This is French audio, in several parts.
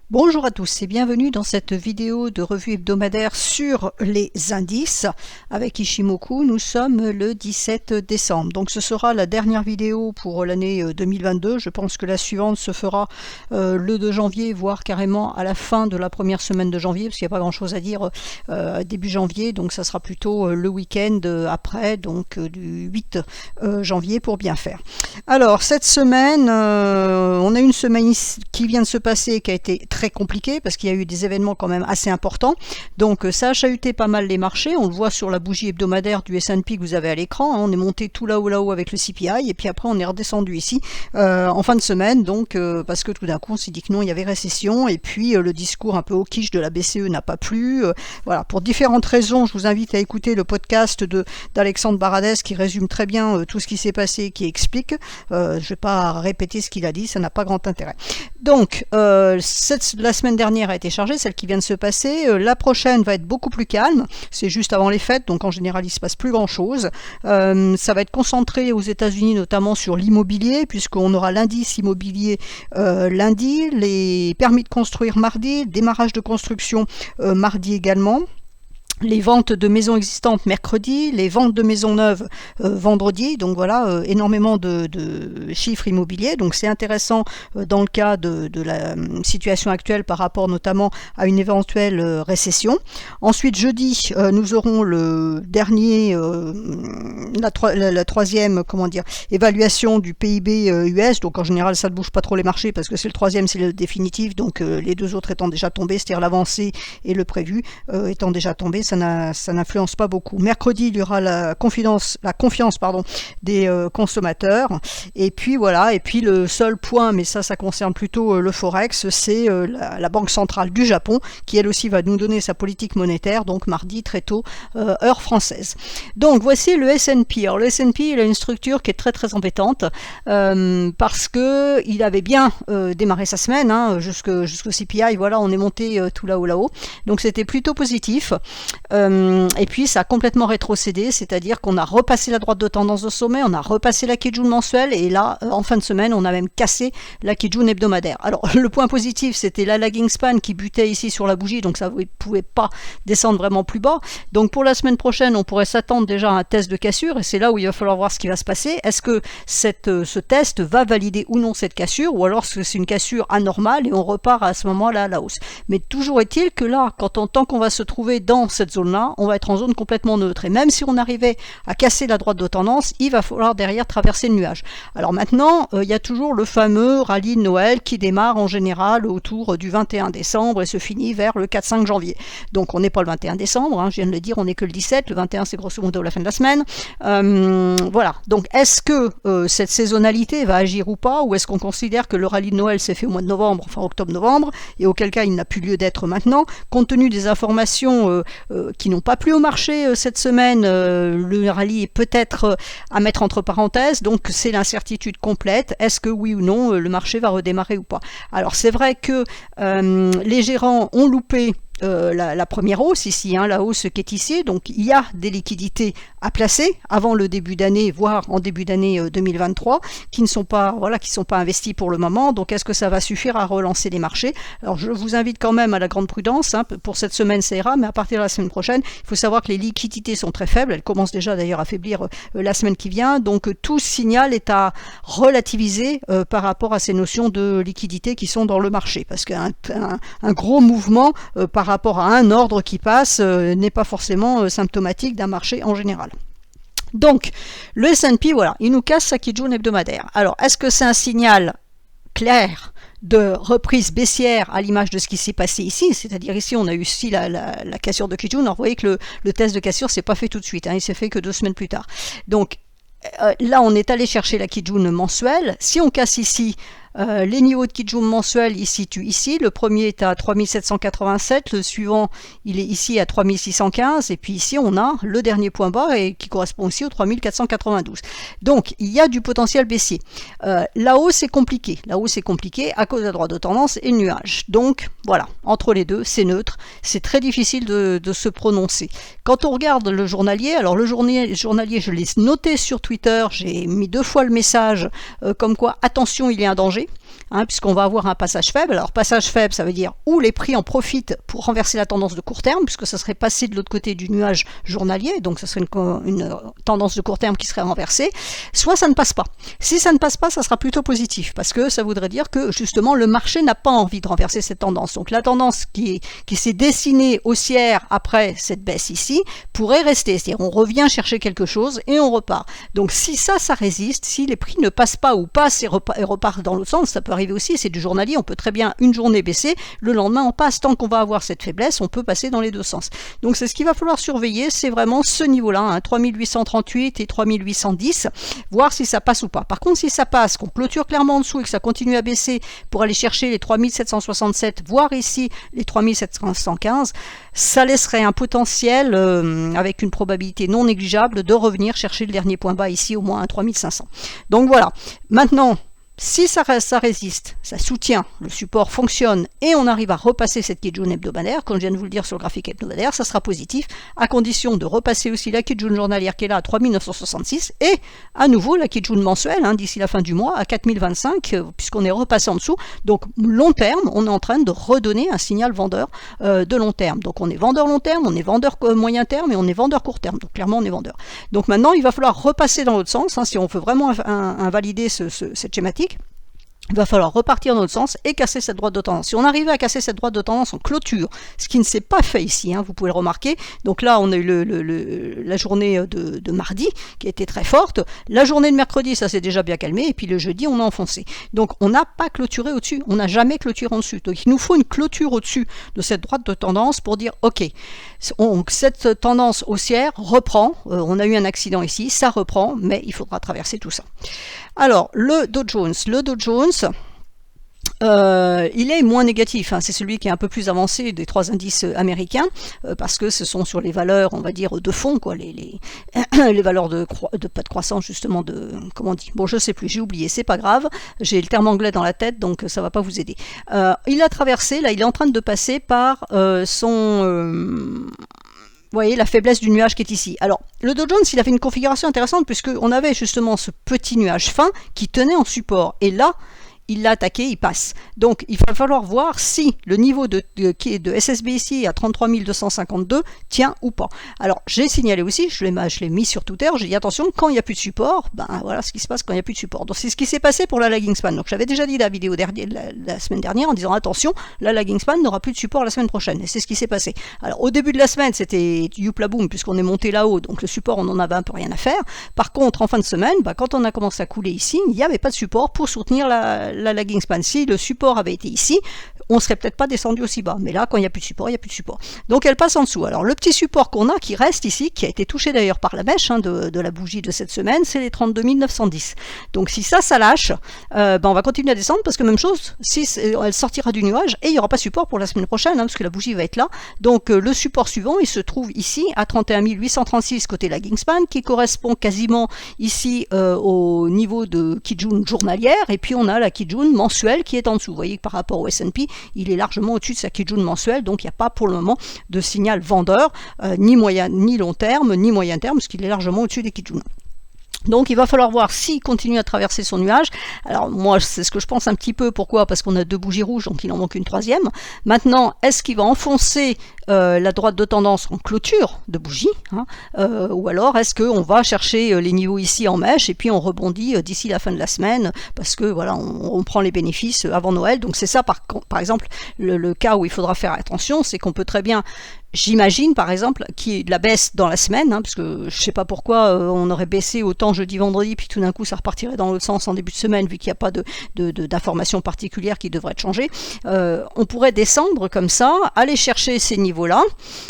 Bonjour à tous et bienvenue dans cette vidéo de revue hebdomadaire sur les indices avec Ishimoku. Nous sommes le 17 décembre, donc ce sera la dernière vidéo pour l'année 2022. Je pense que la suivante se fera le 2 janvier, voire carrément à la fin de la première semaine de janvier, parce qu'il n'y a pas grand chose à dire début janvier, donc ça sera plutôt le week-end après, donc du 8 janvier pour bien faire. Alors cette semaine, on a une semaine qui vient de se passer qui a été très compliqué parce qu'il y a eu des événements quand même assez importants, donc ça a chahuté pas mal les marchés. On le voit sur la bougie hebdomadaire du S&P que vous avez à l'écran, hein. On est monté tout là-haut avec le CPI et puis après on est redescendu ici en fin de semaine, donc parce que tout d'un coup on s'est dit que non, il y avait récession, et puis le discours un peu au quiche de la BCE n'a pas plu, voilà, pour différentes raisons. Je vous invite à écouter le podcast d'Alexandre Baradès qui résume très bien tout ce qui s'est passé, qui explique. Je ne vais pas répéter ce qu'il a dit, ça n'a pas grand intérêt. Donc la semaine dernière a été chargée, celle qui vient de se passer. La prochaine va être beaucoup plus calme, c'est juste avant les fêtes, donc en général il ne se passe plus grand chose. Ça va être concentré aux États-Unis notamment sur l'immobilier, puisqu'on aura l'indice immobilier lundi, les permis de construire mardi, démarrage de construction mardi également. Les ventes de maisons existantes mercredi, les ventes de maisons neuves vendredi, donc voilà, énormément de chiffres immobiliers, donc c'est intéressant dans le cas de la situation actuelle par rapport notamment à une éventuelle récession. Ensuite jeudi, nous aurons le dernier, la troisième, évaluation du PIB US, donc en général ça ne bouge pas trop les marchés parce que c'est le troisième, c'est le définitif, donc les deux autres étant déjà tombés, c'est-à-dire l'avancé et le prévu étant déjà tombés, ça n'influence pas beaucoup. Mercredi, il y aura la confiance des consommateurs. Et puis voilà, et puis le seul point, mais ça concerne plutôt le Forex, c'est la Banque centrale du Japon, qui elle aussi va nous donner sa politique monétaire, donc mardi très tôt, heure française. Donc voici le S&P. Alors le S&P, il a une structure qui est très très embêtante, parce que il avait bien démarré sa semaine, hein, jusqu'au CPI, voilà, on est monté tout là-haut. Donc c'était plutôt positif. Et puis ça a complètement rétrocédé, c'est-à-dire qu'on a repassé la droite de tendance au sommet, on a repassé la Kijun mensuelle, et là en fin de semaine on a même cassé la Kijun hebdomadaire. Alors le point positif, c'était la lagging span qui butait ici sur la bougie, donc ça ne pouvait pas descendre vraiment plus bas. Donc pour la semaine prochaine on pourrait s'attendre déjà à un test de cassure, et c'est là où il va falloir voir ce qui va se passer. Est-ce que ce test va valider ou non cette cassure, ou alors c'est une cassure anormale et on repart à ce moment-là à la hausse. Mais toujours est-il que là, tant qu'on va se trouver dans cette zone-là, on va être en zone complètement neutre. Et même si on arrivait à casser la droite de tendance, il va falloir derrière traverser le nuage. Alors maintenant, il y a toujours le fameux rallye de Noël qui démarre en général autour du 21 décembre et se finit vers le 4-5 janvier. Donc on n'est pas le 21 décembre, hein, je viens de le dire, on n'est que le 17, le 21 c'est grosso modo la fin de la semaine. Voilà, donc est-ce que cette saisonnalité va agir ou pas, ou est-ce qu'on considère que le rallye de Noël s'est fait au mois de novembre, enfin octobre-novembre, et auquel cas il n'a plus lieu d'être maintenant, compte tenu des informations qui n'ont pas plu au marché cette semaine, le rallye est peut-être à mettre entre parenthèses, donc c'est l'incertitude complète. Est-ce que oui ou non le marché va redémarrer ou pas? Alors c'est vrai que les gérants ont loupé la première hausse ici, hein, la hausse qui est ici, donc il y a des liquidités à placer avant le début d'année, voire en début d'année 2023, qui ne sont pas investis pour le moment. Donc est-ce que ça va suffire à relancer les marchés? Alors je vous invite quand même à la grande prudence, hein, pour cette semaine ça ira, mais à partir de la semaine prochaine, il faut savoir que les liquidités sont très faibles, elles commencent déjà d'ailleurs à faiblir la semaine qui vient, donc tout signal est à relativiser par rapport à ces notions de liquidité qui sont dans le marché, parce qu'un gros mouvement par rapport à un ordre qui passe n'est pas forcément symptomatique d'un marché en général. Donc, le S&P, voilà, il nous casse sa Kijun hebdomadaire. Alors, est-ce que c'est un signal clair de reprise baissière à l'image de ce qui s'est passé ici, c'est-à-dire ici on a eu aussi la cassure de Kijun. Alors vous voyez que le test de cassure s'est pas fait tout de suite, hein, il s'est fait que 2 semaines plus tard. Donc là on est allé chercher la Kijun mensuelle. Si on casse ici, les niveaux de Kijun mensuel, ils se situent ici. Le premier est à 3787, le suivant, il est ici à 3615, et puis ici, on a le dernier point bas et qui correspond aussi au 3492. Donc, il y a du potentiel baissier. La hausse est compliquée. La hausse est compliquée à cause de la droite de tendance et le nuage. Donc, voilà, entre les deux, c'est neutre. C'est très difficile de se prononcer. Quand on regarde le journalier, alors le journalier, je l'ai noté sur Twitter, j'ai mis 2 fois le message comme quoi, attention, il y a un danger. hein, puisqu'on va avoir un passage faible. Alors passage faible, ça veut dire où les prix en profitent pour renverser la tendance de court terme, puisque ça serait passé de l'autre côté du nuage journalier, donc ça serait une tendance de court terme qui serait renversée, soit ça ne passe pas. Si ça ne passe pas, ça sera plutôt positif, parce que ça voudrait dire que justement le marché n'a pas envie de renverser cette tendance. Donc la tendance qui s'est dessinée haussière après cette baisse ici pourrait rester, c'est-à-dire on revient chercher quelque chose et on repart. Donc si ça résiste, si les prix ne passent pas ou passent et repartent dans l'autre sens, ça peut arriver aussi, c'est du journalier, on peut très bien une journée baisser, le lendemain on passe, tant qu'on va avoir cette faiblesse, on peut passer dans les deux sens. Donc c'est ce qu'il va falloir surveiller, c'est vraiment ce niveau-là, hein, 3838 et 3810, voir si ça passe ou pas. Par contre, si ça passe, qu'on clôture clairement en dessous et que ça continue à baisser pour aller chercher les 3767, voire ici les 3715, ça laisserait un potentiel avec une probabilité non négligeable de revenir chercher le dernier point bas ici, au moins à 3500. Donc voilà, maintenant, si ça résiste, ça soutient, le support fonctionne et on arrive à repasser cette Kijun hebdomadaire, comme je viens de vous le dire sur le graphique hebdomadaire, ça sera positif, à condition de repasser aussi la Kijun journalière qui est là à 3966 et à nouveau la Kijun mensuelle d'ici la fin du mois à 4025 puisqu'on est repassé en dessous. Donc long terme, on est en train de redonner un signal vendeur de long terme. Donc on est vendeur long terme, on est vendeur moyen terme et on est vendeur court terme. Donc clairement on est vendeur. Donc maintenant il va falloir repasser dans l'autre sens si on veut vraiment invalider cette schématique. Il va falloir repartir dans l'autre sens et casser cette droite de tendance. Si on arrivait à casser cette droite de tendance en clôture, ce qui ne s'est pas fait ici, vous pouvez le remarquer. Donc là, on a eu la journée de mardi qui a été très forte. La journée de mercredi, ça s'est déjà bien calmé. Et puis le jeudi, on a enfoncé. Donc on n'a pas clôturé au-dessus. On n'a jamais clôturé en dessus. Donc il nous faut une clôture au-dessus de cette droite de tendance pour dire, OK, cette tendance haussière reprend. On a eu un accident ici, ça reprend, mais il faudra traverser tout ça. Alors, le Dow Jones, il est moins négatif, c'est celui qui est un peu plus avancé des trois indices américains, parce que ce sont sur les valeurs, on va dire, de fond, quoi, les valeurs pas de croissance, justement, comment on dit, bon, je sais plus, j'ai oublié, c'est pas grave, j'ai le terme anglais dans la tête, donc ça va pas vous aider. Il a traversé, là, il est en train de passer par vous voyez la faiblesse du nuage qui est ici. Alors, le Dow Jones, il a fait une configuration intéressante puisqu'on avait justement ce petit nuage fin qui tenait en support. Et là, il l'a attaqué, il passe. Donc, il va falloir voir si le niveau de SSB ici à 33 252 tient ou pas. Alors, j'ai signalé aussi, je l'ai mis sur Twitter, j'ai dit attention, quand il n'y a plus de support, voilà ce qui se passe quand il n'y a plus de support. Donc, c'est ce qui s'est passé pour la lagging span. Donc, j'avais déjà dit la vidéo la semaine dernière en disant attention, la lagging span n'aura plus de support la semaine prochaine. Et c'est ce qui s'est passé. Alors, au début de la semaine, c'était youpla boum, puisqu'on est monté là-haut, donc le support, on n'en avait un peu rien à faire. Par contre, en fin de semaine, quand on a commencé à couler ici, il n'y avait pas de support pour soutenir la lagging span. Si le support avait été ici, on serait peut-être pas descendu aussi bas. Mais là, quand il n'y a plus de support, il n'y a plus de support. Donc elle passe en dessous. Alors le petit support qu'on a, qui reste ici, qui a été touché d'ailleurs par la mèche de la bougie de cette semaine, c'est les 32 910. Donc si ça lâche, on va continuer à descendre parce que même chose, si elle sortira du nuage et il n'y aura pas de support pour la semaine prochaine, parce que la bougie va être là. Donc le support suivant, il se trouve ici à 31 836 côté lagging span, qui correspond quasiment ici au niveau de Kijun journalière, et puis on a la Kijun mensuelle qui est en dessous. Vous voyez que par rapport au S&P, il est largement au-dessus de sa Kijun mensuelle, donc il n'y a pas pour le moment de signal vendeur, ni long terme, ni moyen terme, parce qu'il est largement au-dessus des Kijun. Donc il va falloir voir s'il continue à traverser son nuage. Alors moi c'est ce que je pense un petit peu, pourquoi? Parce qu'on a deux bougies rouges, donc il en manque une troisième. Maintenant, est-ce qu'il va enfoncer la droite de tendance en clôture de bougie, ou alors est-ce qu'on va chercher les niveaux ici en mèche et puis on rebondit d'ici la fin de la semaine, parce que voilà, on prend les bénéfices avant Noël. Donc c'est ça par exemple le cas où il faudra faire attention, c'est qu'on peut très bien, j'imagine par exemple, qu'il y ait de la baisse dans la semaine, parce que je sais pas pourquoi on aurait baissé autant jeudi, vendredi, puis tout d'un coup ça repartirait dans l'autre sens en début de semaine, vu qu'il n'y a pas d'informations particulières qui devraient être changées. On pourrait descendre comme ça, aller chercher ces niveaux-là,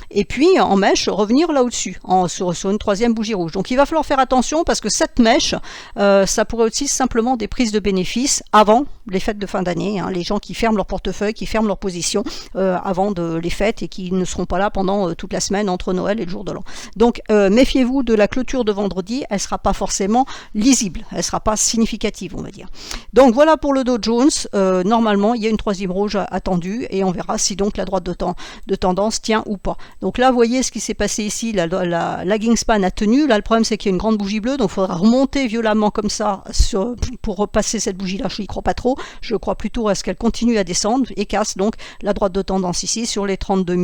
et puis en mèche revenir là au-dessus, sur une troisième bougie rouge. Donc il va falloir faire attention, parce que cette mèche, ça pourrait aussi simplement des prises de bénéfices avant les fêtes de fin d'année, les gens qui ferment leur portefeuille, qui ferment leur position avant les fêtes et qui ne seront pas là là pendant toute la semaine entre Noël et le jour de l'an. Donc méfiez-vous de la clôture de vendredi, elle ne sera pas forcément lisible, elle ne sera pas significative, on va dire. Donc voilà pour le Dow Jones. Normalement il y a une troisième rouge attendue et on verra si donc la droite de tendance tient ou pas. Donc là vous voyez ce qui s'est passé ici, la lagging span a tenu, là le problème c'est qu'il y a une grande bougie bleue, donc il faudra remonter violemment comme ça pour repasser cette bougie là, je n'y crois pas trop, je crois plutôt à ce qu'elle continue à descendre et casse donc la droite de tendance ici sur les 32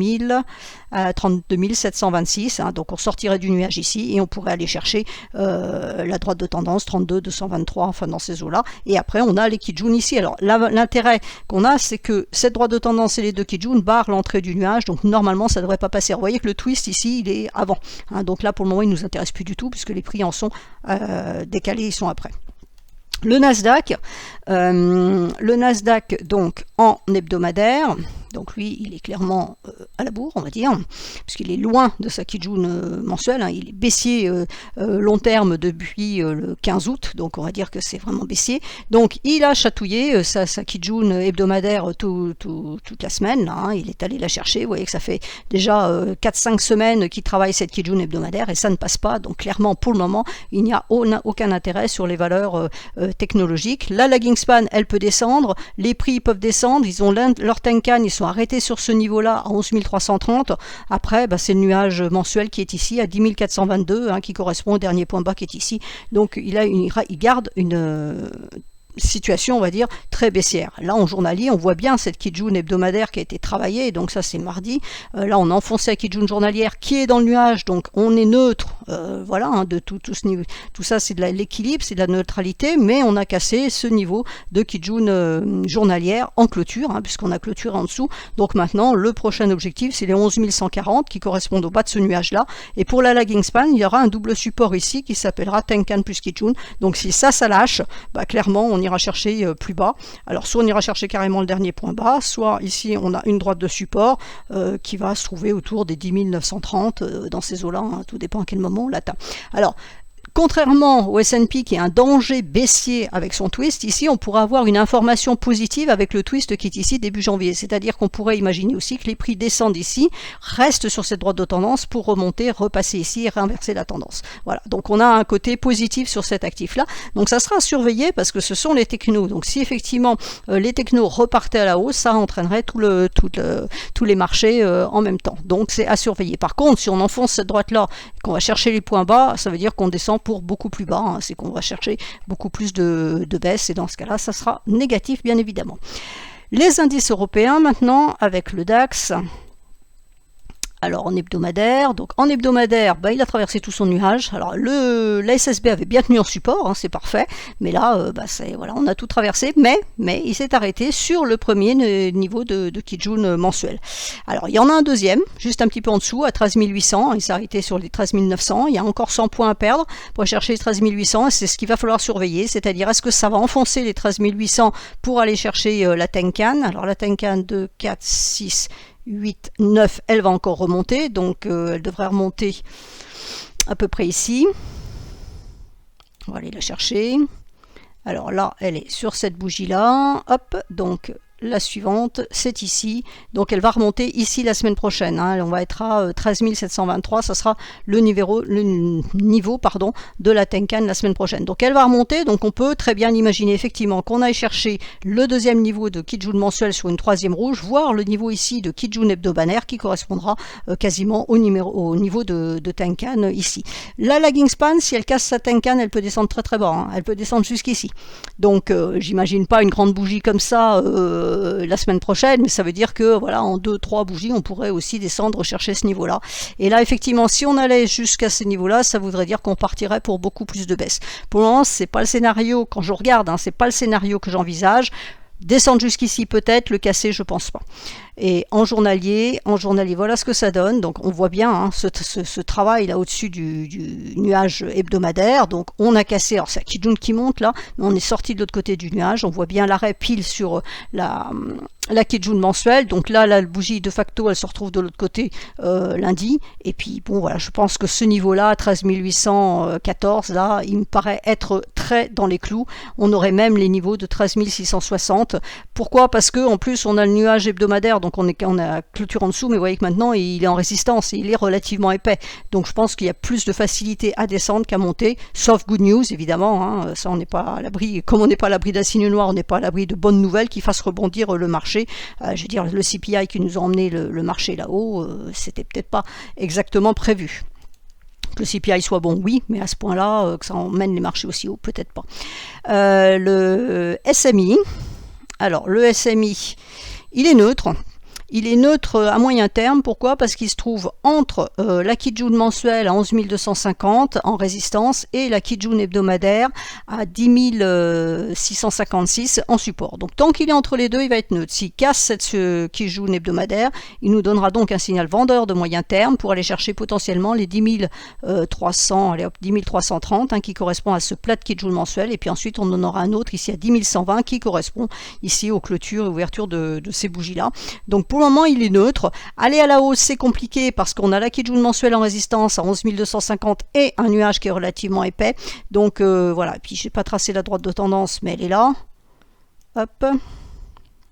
726, hein, donc on sortirait du nuage ici et on pourrait aller chercher la droite de tendance 32 223, enfin dans ces eaux là, et après on a les Kijun ici. Alors l'intérêt qu'on a, c'est que cette droite de tendance et les deux Kijun barrent l'entrée du nuage, donc normalement ça ne devrait pas passer. Vous voyez que le twist ici il est avant, hein, donc là pour le moment il ne nous intéresse plus du tout puisque les prix en sont décalés, ils sont après. Le Nasdaq donc en hebdomadaire, donc lui il est clairement à la bourre on va dire, puisqu'il est loin de sa Kijun mensuelle, hein, il est baissier long terme depuis le 15 août, donc on va dire que c'est vraiment baissier, donc il a chatouillé sa Kijun hebdomadaire toute la semaine, là, hein, il est allé la chercher, vous voyez que ça fait déjà 4-5 semaines qu'il travaille cette Kijun hebdomadaire et ça ne passe pas, donc clairement pour le moment il n'y a aucun intérêt sur les valeurs technologiques. La lagging span elle peut descendre, les prix peuvent descendre, ils ont leur Tenkan, ils sont arrêtés sur ce niveau là à 11 330, après c'est le nuage mensuel qui est ici à 10 422, hein, qui correspond au dernier point bas qui est ici, donc il garde une situation on va dire très baissière. Là en journalier on voit bien cette Kijun hebdomadaire qui a été travaillée, donc ça c'est mardi, là on a enfoncé la Kijun journalière qui est dans le nuage, donc on est neutre, voilà, hein, de tout ce niveau, tout ça c'est de l'équilibre, c'est de la neutralité, mais on a cassé ce niveau de Kijun journalière en clôture, hein, puisqu'on a clôturé en dessous, donc maintenant le prochain objectif c'est les 11 140 qui correspondent au bas de ce nuage là, et pour la lagging span il y aura un double support ici qui s'appellera Tenkan plus Kijun, donc si ça lâche, clairement on ira chercher plus bas. Alors soit on ira chercher carrément le dernier point bas, soit ici on a une droite de support qui va se trouver autour des 10 930 dans ces eaux-là, hein, tout dépend à quel moment on l'atteint. Alors contrairement au S&P qui est un danger baissier avec son twist, ici on pourrait avoir une information positive avec le twist qui est ici début janvier, c'est-à-dire qu'on pourrait imaginer aussi que les prix descendent ici, restent sur cette droite de tendance pour remonter, repasser ici et réinverser la tendance. Voilà, donc on a un côté positif sur cet actif-là, donc ça sera à surveiller parce que ce sont les technos, donc si effectivement les technos repartaient à la hausse, ça entraînerait tous les marchés en même temps, donc c'est à surveiller. Par contre, si on enfonce cette droite-là, qu'on va chercher les points bas, ça veut dire qu'on descend pour beaucoup plus bas, hein, c'est qu'on va chercher beaucoup plus de baisse et dans ce cas-là, ça sera négatif bien évidemment. Les indices européens maintenant avec le DAX. Alors en hebdomadaire, donc en hebdomadaire, il a traversé tout son nuage. Alors la SSB avait bien tenu en support, hein, c'est parfait, mais là, voilà, on a tout traversé, mais il s'est arrêté sur le premier niveau de Kijun mensuel. Alors il y en a un deuxième, juste un petit peu en dessous, à 13 800, il s'est arrêté sur les 13 900, il y a encore 100 points à perdre pour chercher les 13 800, c'est ce qu'il va falloir surveiller, c'est-à-dire est-ce que ça va enfoncer les 13 800 pour aller chercher la Tenkan. Alors la Tenkan 2, 4, 6, 8, 9, elle va encore remonter, donc elle devrait remonter à peu près ici. On va aller la chercher. Alors là, elle est sur cette bougie-là. Hop, donc la suivante, c'est ici. Donc elle va remonter ici la semaine prochaine. Hein. On va être à 13 723. Ça sera le niveau de la Tenkan la semaine prochaine. Donc elle va remonter. Donc on peut très bien imaginer effectivement qu'on aille chercher le deuxième niveau de Kijun mensuel sur une troisième rouge, voire le niveau ici de Kijun hebdomadaire qui correspondra quasiment au niveau de Tenkan ici. La lagging span, si elle casse sa Tenkan, elle peut descendre très très bas. Hein. Elle peut descendre jusqu'ici. Donc j'imagine pas une grande bougie comme ça la semaine prochaine, mais ça veut dire que voilà, en 2-3 bougies on pourrait aussi descendre chercher ce niveau là, et là effectivement si on allait jusqu'à ce niveau là, ça voudrait dire qu'on partirait pour beaucoup plus de baisse. Pour le moment c'est pas le scénario, quand je regarde, hein, c'est pas le scénario que j'envisage. Descendre jusqu'ici peut-être, le casser je pense pas. Et en journalier, voilà ce que ça donne. Donc on voit bien hein, ce travail là au-dessus du nuage hebdomadaire. Donc on a cassé, alors c'est Kijun qui monte là, mais on est sorti de l'autre côté du nuage. On voit bien l'arrêt pile sur la Kijun mensuelle. Donc là, la bougie de facto elle se retrouve de l'autre côté lundi. Et puis bon voilà, je pense que ce niveau là, 13 814 là, il me paraît être très dans les clous. On aurait même les niveaux de 13 660. Pourquoi? Parce que en plus on a le nuage hebdomadaire, donc on a la clôture en dessous, mais vous voyez que maintenant il est en résistance et il est relativement épais. Donc je pense qu'il y a plus de facilité à descendre qu'à monter, sauf good news évidemment, hein. Ça on n'est pas à l'abri, comme on n'est pas à l'abri d'un signe noir, on n'est pas à l'abri de bonnes nouvelles qui fassent rebondir le marché. Je veux dire, le CPI qui nous a emmené le marché là-haut, c'était peut-être pas exactement prévu. Que le CPI soit bon, oui, mais à ce point-là, que ça emmène les marchés aussi haut, peut-être pas. Le SMI, alors le SMI, il est neutre. Il est neutre à moyen terme. Pourquoi? Parce qu'il se trouve entre la Kijun mensuelle à 11 250 en résistance et la Kijun hebdomadaire à 10 656 en support. Donc tant qu'il est entre les deux, il va être neutre. S'il casse cette Kijun hebdomadaire, il nous donnera donc un signal vendeur de moyen terme pour aller chercher potentiellement les 10 300, allez hop, 10 330 hein, qui correspond à ce plat de Kijun mensuel. Et puis ensuite, on en aura un autre ici à 10 120 qui correspond ici aux clôtures et ouvertures de ces bougies-là. Donc pour le moment, il est neutre. Aller à la hausse, c'est compliqué parce qu'on a la Kijun mensuelle en résistance à 11 250 et un nuage qui est relativement épais. Donc voilà. Et puis, je n'ai pas tracé la droite de tendance, mais elle est là. Hop.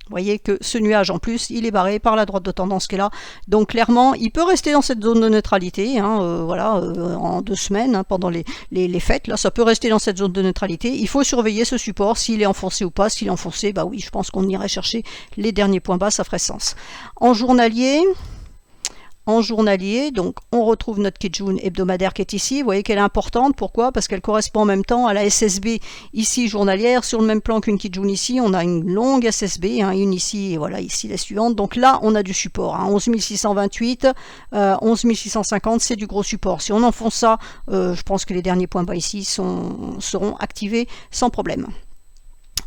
Vous voyez que ce nuage, en plus, il est barré par la droite de tendance qui est là. Donc, clairement, il peut rester dans cette zone de neutralité, hein, voilà, en 2 semaines, hein, pendant les fêtes. Là, ça peut rester dans cette zone de neutralité. Il faut surveiller ce support, s'il est enfoncé ou pas. S'il est enfoncé, bah oui, je pense qu'on irait chercher les derniers points bas, ça ferait sens. En journalier... donc on retrouve notre Kijun hebdomadaire qui est ici. Vous voyez qu'elle est importante. Pourquoi? Parce qu'elle correspond en même temps à la SSB ici journalière. Sur le même plan qu'une Kijun ici, on a une longue SSB, hein, une ici et voilà ici la suivante. Donc là, on a du support. Hein, 11 628, 11 650, c'est du gros support. Si on enfonce ça, je pense que les derniers points bas ici seront activés sans problème.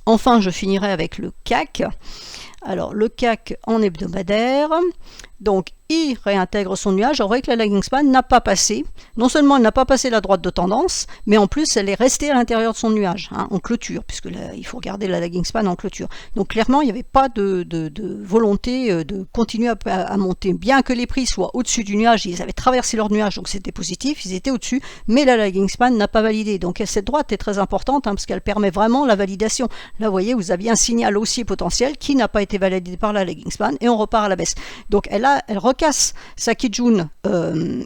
Enfin, je finirai avec le CAC. Alors, le CAC en hebdomadaire, donc il réintègre son nuage. Alors, vous voyez que la lagging span n'a pas passé. Non seulement elle n'a pas passé la droite de tendance, mais en plus elle est restée à l'intérieur de son nuage, hein, en clôture, puisque là, il faut regarder la lagging span en clôture. Donc clairement, il n'y avait pas de volonté de continuer à monter. Bien que les prix soient au-dessus du nuage, ils avaient traversé leur nuage, donc c'était positif, ils étaient au-dessus, mais la lagging span n'a pas validé. Donc cette droite est très importante, hein, parce qu'elle permet vraiment la validation. Là, vous voyez, vous aviez un signal haussier potentiel qui n'a pas été validé par la lagging span, et on repart à la baisse. Donc elle recasse sa Kijun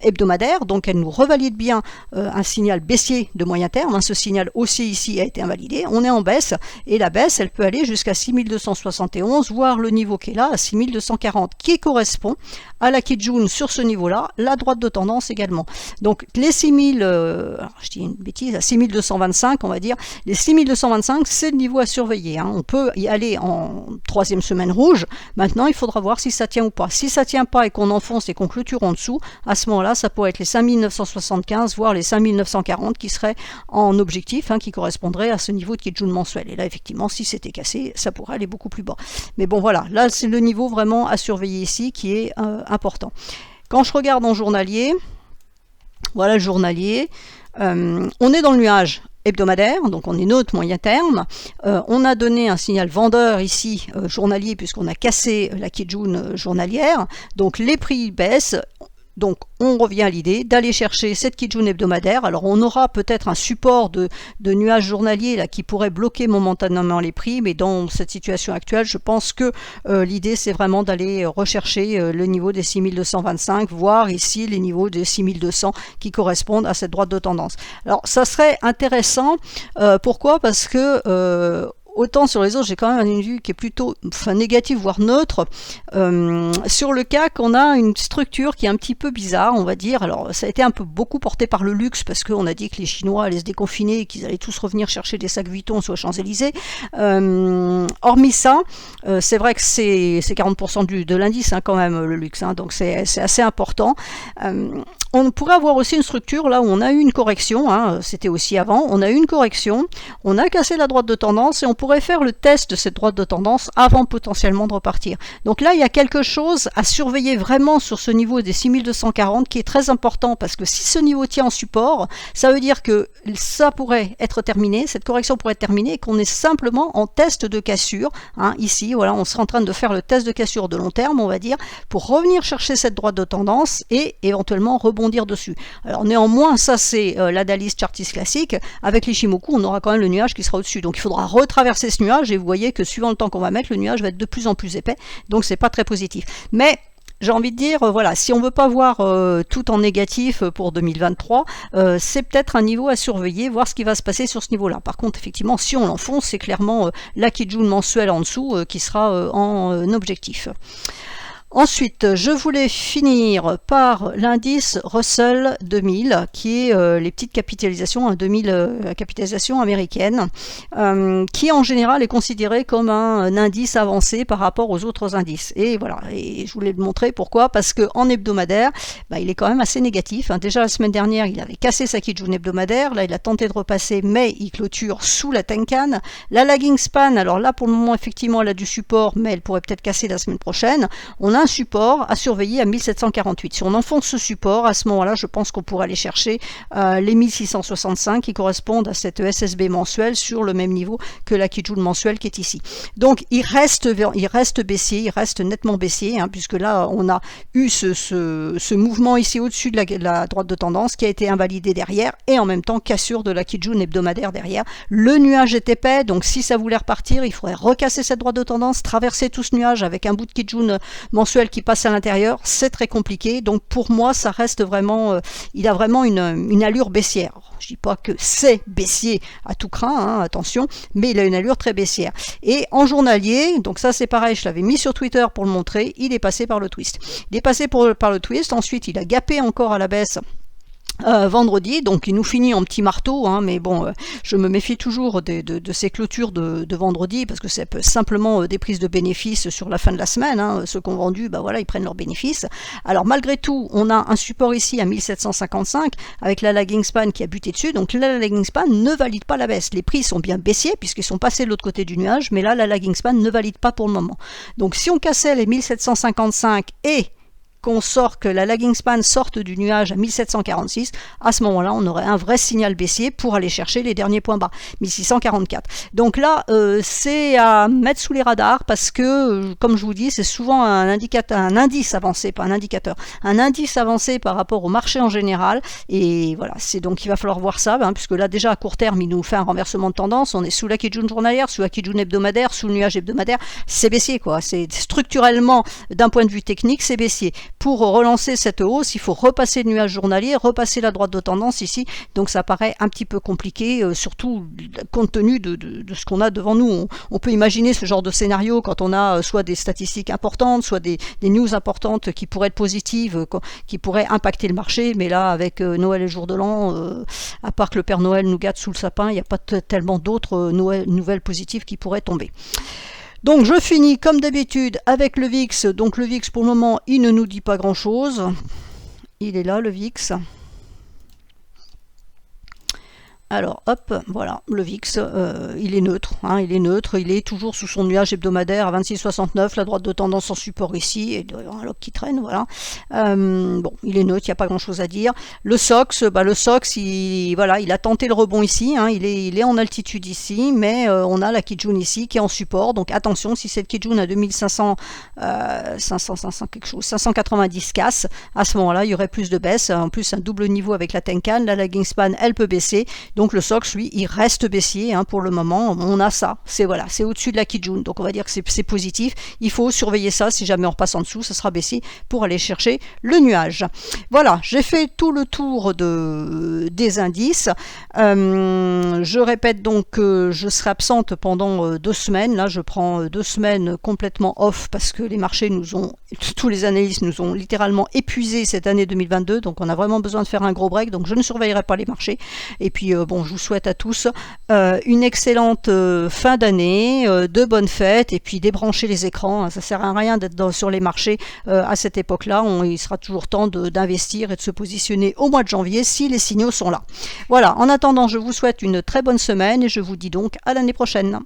hebdomadaire, donc elle nous revalide bien un signal baissier de moyen terme, hein, ce signal haussier ici a été invalidé, on est en baisse, et la baisse elle peut aller jusqu'à 6271, voire le niveau qui est là à 6240, qui correspond à la Kijun sur ce niveau-là, la droite de tendance également. Donc les 6000, alors je dis une bêtise, à 6225 on va dire, les 6225 c'est le niveau à surveiller, hein. On peut y aller en 3e semaine rouge, maintenant il faudra voir si ça tient ou pas. Si ça tient pas et qu'on enfonce et qu'on clôture en dessous, à ce moment-là ça pourrait être les 5975 voire les 5940 qui seraient en objectif, hein, qui correspondraient à ce niveau de Kijun mensuel. Et là effectivement si c'était cassé ça pourrait aller beaucoup plus bas. Mais bon voilà, là c'est le niveau vraiment à surveiller ici qui est important. Quand je regarde en journalier, voilà le journalier, on est dans le nuage hebdomadaire, donc on est neutre moyen terme. On a donné un signal vendeur ici journalier puisqu'on a cassé la Kijun journalière, donc les prix baissent. Donc on revient à l'idée d'aller chercher cette Kijun hebdomadaire. Alors on aura peut-être un support de nuages journaliers là, qui pourrait bloquer momentanément les prix, mais dans cette situation actuelle, je pense que l'idée c'est vraiment d'aller rechercher le niveau des 6225, voire ici les niveaux des 6200 qui correspondent à cette droite de tendance. Alors ça serait intéressant, pourquoi? Parce que autant sur les autres, j'ai quand même une vue qui est plutôt négative, voire neutre. Sur le CAC, on a une structure qui est un petit peu bizarre, on va dire. Alors, ça a été un peu beaucoup porté par le luxe, parce qu'on a dit que les Chinois allaient se déconfiner et qu'ils allaient tous revenir chercher des sacs Vuitton sur les Champs-Élysées. Hormis ça, c'est vrai que c'est 40% de l'indice, hein, quand même, le luxe. Hein, donc, c'est assez important. On pourrait avoir aussi une structure là où on a eu une correction, hein, c'était aussi avant, on a eu une correction, on a cassé la droite de tendance et on pourrait faire le test de cette droite de tendance avant potentiellement de repartir. Donc là, il y a quelque chose à surveiller vraiment sur ce niveau des 6240 qui est très important parce que si ce niveau tient en support, ça veut dire que ça pourrait être terminé, cette correction pourrait être terminée et qu'on est simplement en test de cassure. Hein, ici, voilà, on sera en train de faire le test de cassure de long terme, on va dire, pour revenir chercher cette droite de tendance et éventuellement rebondir rebondir dessus. Alors néanmoins, ça c'est l'analyse chartiste classique. Avec l'Ishimoku, on aura quand même le nuage qui sera au-dessus. Donc il faudra retraverser ce nuage et vous voyez que suivant le temps qu'on va mettre, le nuage va être de plus en plus épais. Donc c'est pas très positif. Mais j'ai envie de dire, voilà, si on veut pas voir tout en négatif pour 2023, c'est peut-être un niveau à surveiller, voir ce qui va se passer sur ce niveau-là. Par contre, effectivement, si on l'enfonce, c'est clairement la Kijun mensuelle en dessous qui sera en objectif. Ensuite, je voulais finir par l'indice Russell 2000, qui est les petites capitalisations, 2000 capitalisations américaines, qui en général est considéré comme un indice avancé par rapport aux autres indices. Et voilà, et je voulais le montrer, pourquoi? Parce qu'en hebdomadaire, il est quand même assez négatif. Déjà la semaine dernière, il avait cassé sa Kijun hebdomadaire, là il a tenté de repasser, mais il clôture sous la Tenkan. La lagging span, alors là pour le moment effectivement elle a du support, mais elle pourrait peut-être casser la semaine prochaine. On a un support à surveiller à 1748. Si on enfonce ce support, à ce moment-là, je pense qu'on pourrait aller chercher les 1665 qui correspondent à cette SSB mensuelle sur le même niveau que la Kijun mensuelle qui est ici. Donc il reste baissier, il reste nettement baissier, puisque là on a eu ce mouvement ici au-dessus de la droite de tendance qui a été invalidé derrière et en même temps cassure de la Kijun hebdomadaire derrière. Le nuage est épais, donc si ça voulait repartir, il faudrait recasser cette droite de tendance, traverser tout ce nuage avec un bout de Kijun mensuel qui passe à l'intérieur, c'est très compliqué. Donc pour moi, ça reste vraiment, il a vraiment une allure baissière. Je dis pas que c'est baissier à tout crin, attention, mais il a une allure très baissière. Et en journalier, donc ça c'est pareil, je l'avais mis sur Twitter pour le montrer, il est passé par le twist. Il est passé par le twist, ensuite il a gapé encore à la baisse. Vendredi, donc il nous finit en petit marteau, mais bon, je me méfie toujours de ces clôtures de vendredi, parce que c'est simplement des prises de bénéfices sur la fin de la semaine, ceux qui ont vendu, voilà, ils prennent leurs bénéfices. Alors malgré tout, on a un support ici à 1755, avec la lagging span qui a buté dessus, donc la lagging span ne valide pas la baisse. Les prix sont bien baissiers, puisqu'ils sont passés de l'autre côté du nuage, mais là, la lagging span ne valide pas pour le moment. Donc si on cassait les 1755 et qu'on sort, que la lagging span sorte du nuage à 1746, à ce moment-là, on aurait un vrai signal baissier pour aller chercher les derniers points bas, 1644. Donc là, c'est à mettre sous les radars parce que, comme je vous dis, c'est souvent un indice avancé, pas un indicateur, un indice avancé par rapport au marché en général. Et voilà, c'est donc il va falloir voir ça, puisque là déjà à court terme, il nous fait un renversement de tendance. On est sous la Kijun journalière, sous la Kijun hebdomadaire, sous le nuage hebdomadaire, c'est baissier quoi. C'est structurellement, d'un point de vue technique, c'est baissier. Pour relancer cette hausse, il faut repasser le nuage journalier, repasser la droite de tendance ici, donc ça paraît un petit peu compliqué, surtout compte tenu de ce qu'on a devant nous. On peut imaginer ce genre de scénario quand on a soit des statistiques importantes, soit des news importantes qui pourraient être positives, qui pourraient impacter le marché, mais là avec Noël et jour de l'an, à part que le Père Noël nous gâte sous le sapin, il n'y a pas tellement d'autres nouvelles positives qui pourraient tomber. Donc je finis comme d'habitude avec le VIX. Donc le VIX pour le moment il ne nous dit pas grand chose. Il est là le VIX. Alors hop, voilà, le VIX, il est neutre, il est toujours sous son nuage hebdomadaire à 26,69, la droite de tendance en support ici, et il doit y avoir un lock qui traîne, voilà. Bon, il est neutre, il n'y a pas grand chose à dire. Le SOX, il a tenté le rebond ici, il est en altitude ici, mais on a la Kijun ici qui est en support, donc attention, si cette Kijun à 2500, 590 casse, à ce moment-là, il y aurait plus de baisse, en plus un double niveau avec la Tenkan, la lagging span, elle peut baisser. Donc le SOX, lui, il reste baissier pour le moment. On a ça, c'est au-dessus de la Kijun. Donc on va dire que c'est positif. Il faut surveiller ça. Si jamais on repasse en dessous, ça sera baissier pour aller chercher le nuage. Voilà, j'ai fait tout le tour des indices. Je répète donc que je serai absente pendant 2 semaines. Là, je prends 2 semaines complètement off parce que les marchés tous les analystes nous ont littéralement épuisés cette année 2022. Donc on a vraiment besoin de faire un gros break. Donc je ne surveillerai pas les marchés. Et puis bon, je vous souhaite à tous une excellente fin d'année, de bonnes fêtes, et puis débranchez les écrans. Ça sert à rien d'être sur les marchés à cette époque-là. Il sera toujours temps d'investir et de se positionner au mois de janvier si les signaux sont là. Voilà, en attendant, je vous souhaite une très bonne semaine et je vous dis donc à l'année prochaine.